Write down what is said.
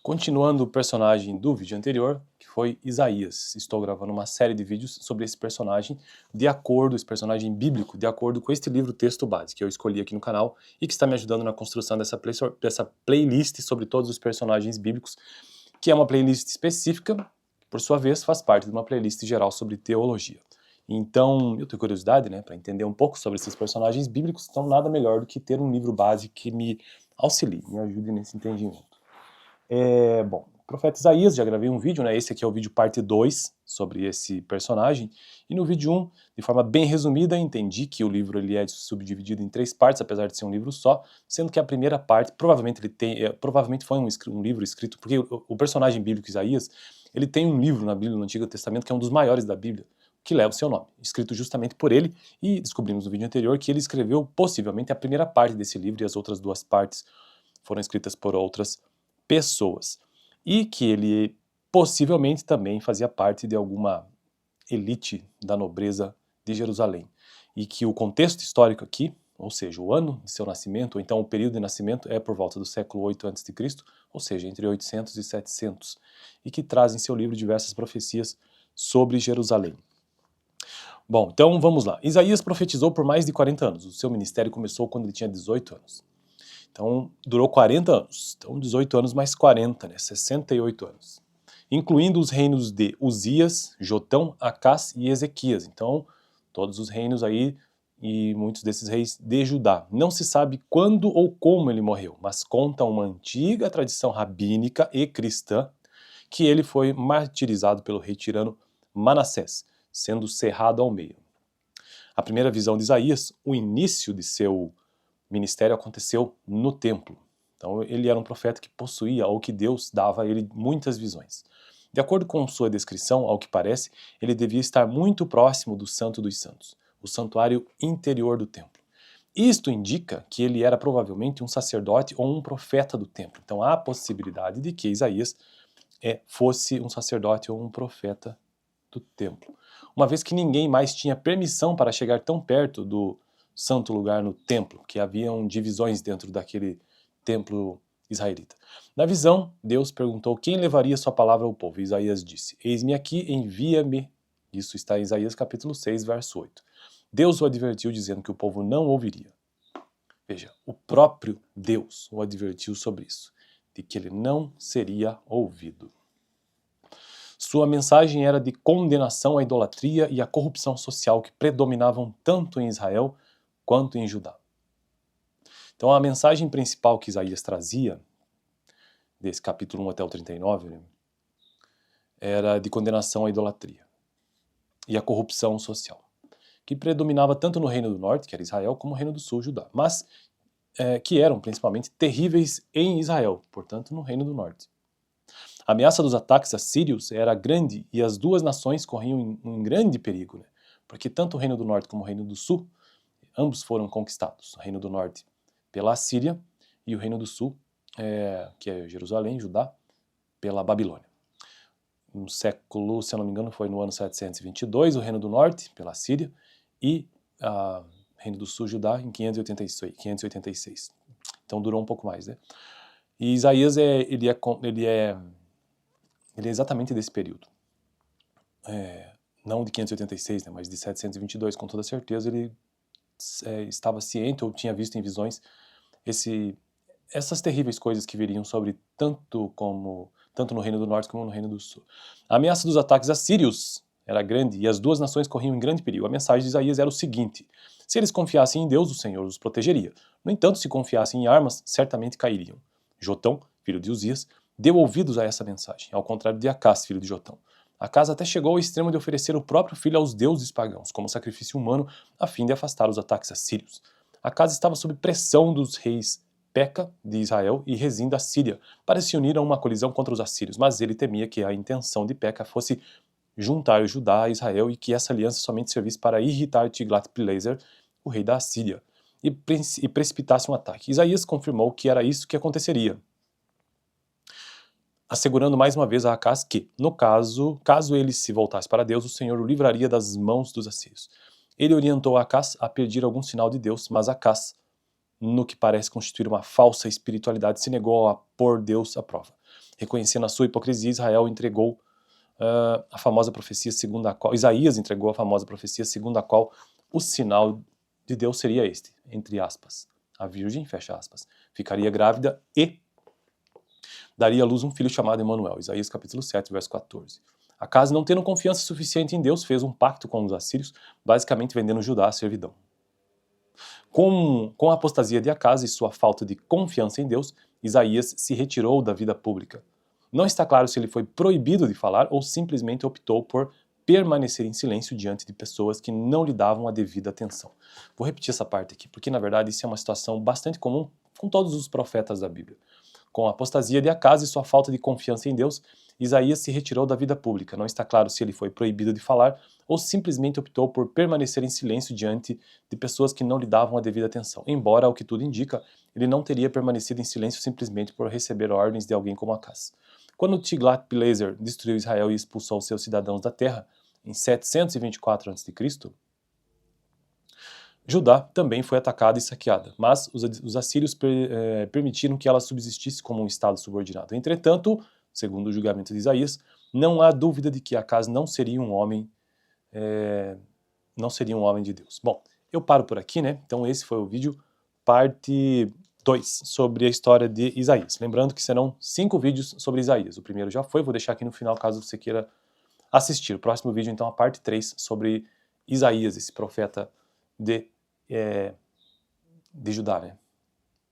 Continuando o personagem do vídeo anterior, que foi Isaías. Estou gravando uma série de vídeos sobre esse personagem, esse personagem bíblico, de acordo com este livro texto base que eu escolhi aqui no canal e que está me ajudando na construção dessa playlist sobre todos os personagens bíblicos, que é uma playlist específica, que por sua vez faz parte de uma playlist geral sobre teologia. Então, eu tenho curiosidade, para entender um pouco sobre esses personagens bíblicos, então nada melhor do que ter um livro base que me auxilie, me ajude nesse entendimento. Bom, o profeta Isaías, já gravei um vídeo, esse aqui é o vídeo parte 2 sobre esse personagem, e no vídeo 1, de forma bem resumida, entendi que o livro ele é subdividido em 3 partes, apesar de ser um livro só, sendo que a primeira parte, provavelmente foi um livro escrito, porque o personagem bíblico Isaías, ele tem um livro na Bíblia, no Antigo Testamento, que é um dos maiores da Bíblia, que leva o seu nome, escrito justamente por ele, e descobrimos no vídeo anterior que ele escreveu possivelmente a primeira parte desse livro, e as outras 2 partes foram escritas por outras pessoas, e que ele possivelmente também fazia parte de alguma elite da nobreza de Jerusalém, e que o contexto histórico aqui, ou seja, o ano de seu nascimento, ou então o período de nascimento é por volta do século 8 a.C., ou seja, entre 800 e 700, e que traz em seu livro diversas profecias sobre Jerusalém. Bom, então vamos lá. Isaías profetizou por mais de 40 anos, o seu ministério começou quando ele tinha 18 anos. Então, durou 40 anos. Então, 18 anos mais 40, 68 anos. Incluindo os reinos de Uzias, Jotão, Acás e Ezequias. Então, todos os reinos aí e muitos desses reis de Judá. Não se sabe quando ou como ele morreu, mas conta uma antiga tradição rabínica e cristã que ele foi martirizado pelo rei tirano Manassés, sendo cerrado ao meio. A primeira visão de Isaías, o início de seu ministério aconteceu no templo. Então ele era um profeta que possuía, ou que Deus dava a ele muitas visões. De acordo com sua descrição, ao que parece, ele devia estar muito próximo do Santo dos Santos, o santuário interior do templo. Isto indica que ele era provavelmente um sacerdote ou um profeta do templo. Então há a possibilidade de que Isaías fosse um sacerdote ou um profeta do templo. Uma vez que ninguém mais tinha permissão para chegar tão perto do santo lugar no templo, que haviam divisões dentro daquele templo israelita. Na visão, Deus perguntou quem levaria sua palavra ao povo. Isaías disse, eis-me aqui, envia-me. Isso está em Isaías capítulo 6, verso 8. Deus o advertiu dizendo que o povo não ouviria. Veja, o próprio Deus o advertiu sobre isso, de que ele não seria ouvido. Sua mensagem era de condenação à idolatria e à corrupção social que predominavam tanto em Israel quanto em Judá. Então a mensagem principal que Isaías trazia, desse capítulo 1 até o 39, era de condenação à idolatria e à corrupção social, que predominava tanto no reino do norte, que era Israel, como no reino do sul, Judá, mas que eram principalmente terríveis em Israel, portanto no reino do norte. A ameaça dos ataques assírios era grande e as duas nações corriam em grande perigo, porque tanto o reino do norte como o reino do sul, ambos foram conquistados. O reino do norte pela Assíria e o reino do sul, que é Jerusalém, Judá, pela Babilônia. No século, se eu não me engano, foi no ano 722, o reino do norte pela Assíria e o reino do sul, Judá, em 586. Então durou um pouco mais, E Isaías ele é exatamente desse período. Não de 586, mas de 722, com toda certeza ele estava ciente ou tinha visto em visões essas terríveis coisas que viriam sobre tanto no reino do norte como no reino do sul. A ameaça dos ataques assírios era grande e as duas nações corriam em grande perigo. A mensagem de Isaías era o seguinte: se eles confiassem em Deus, o Senhor os protegeria. No entanto, se confiassem em armas, certamente cairiam. Jotão, filho de Uzias, deu ouvidos a essa mensagem, ao contrário de Acás, filho de Jotão. Acás até chegou ao extremo de oferecer o próprio filho aos deuses pagãos, como sacrifício humano, a fim de afastar os ataques assírios. Acás estava sob pressão dos reis Peca, de Israel, e Rezim, da Síria, para se unir a uma colisão contra os assírios, mas ele temia que a intenção de Peca fosse juntar Judá a Israel e que essa aliança somente servisse para irritar Tiglat-Pileser, o rei da Assíria, e precipitasse um ataque. Isaías confirmou que era isso que aconteceria, assegurando mais uma vez a Acás que, no caso ele se voltasse para Deus, o Senhor o livraria das mãos dos assírios. Ele orientou Acás a pedir algum sinal de Deus, mas Acás, no que parece constituir uma falsa espiritualidade, se negou a pôr Deus à prova. Reconhecendo a sua hipocrisia, Israel entregou a famosa profecia segundo a qual, Isaías entregou a famosa profecia segundo a qual o sinal de Deus seria este, entre aspas, a virgem, fecha aspas, ficaria grávida e daria à luz um filho chamado Emanuel, Isaías capítulo 7, verso 14. Acas, não tendo confiança suficiente em Deus, fez um pacto com os assírios, basicamente vendendo Judá à servidão. Com a apostasia de Acas e sua falta de confiança em Deus, Isaías se retirou da vida pública. Não está claro se ele foi proibido de falar ou simplesmente optou por permanecer em silêncio diante de pessoas que não lhe davam a devida atenção. Vou repetir essa parte aqui, porque na verdade isso é uma situação bastante comum com todos os profetas da Bíblia. Com a apostasia de Acas e sua falta de confiança em Deus, Isaías se retirou da vida pública. Não está claro se ele foi proibido de falar ou simplesmente optou por permanecer em silêncio diante de pessoas que não lhe davam a devida atenção. Embora, ao que tudo indica, ele não teria permanecido em silêncio simplesmente por receber ordens de alguém como Acas. Quando Tiglat-Pileser destruiu Israel e expulsou seus cidadãos da terra, em 724 a.C., Judá também foi atacada e saqueada, mas os assírios permitiram que ela subsistisse como um estado subordinado. Entretanto, segundo o julgamento de Isaías, não há dúvida de que Acas não seria um homem de Deus. Bom, eu paro por aqui, né? Então esse foi o vídeo, parte 2, sobre a história de Isaías. Lembrando que serão 5 vídeos sobre Isaías. O primeiro já foi, vou deixar aqui no final caso você queira assistir. O próximo vídeo, então, a parte 3 sobre Isaías, esse profeta de Judá, né?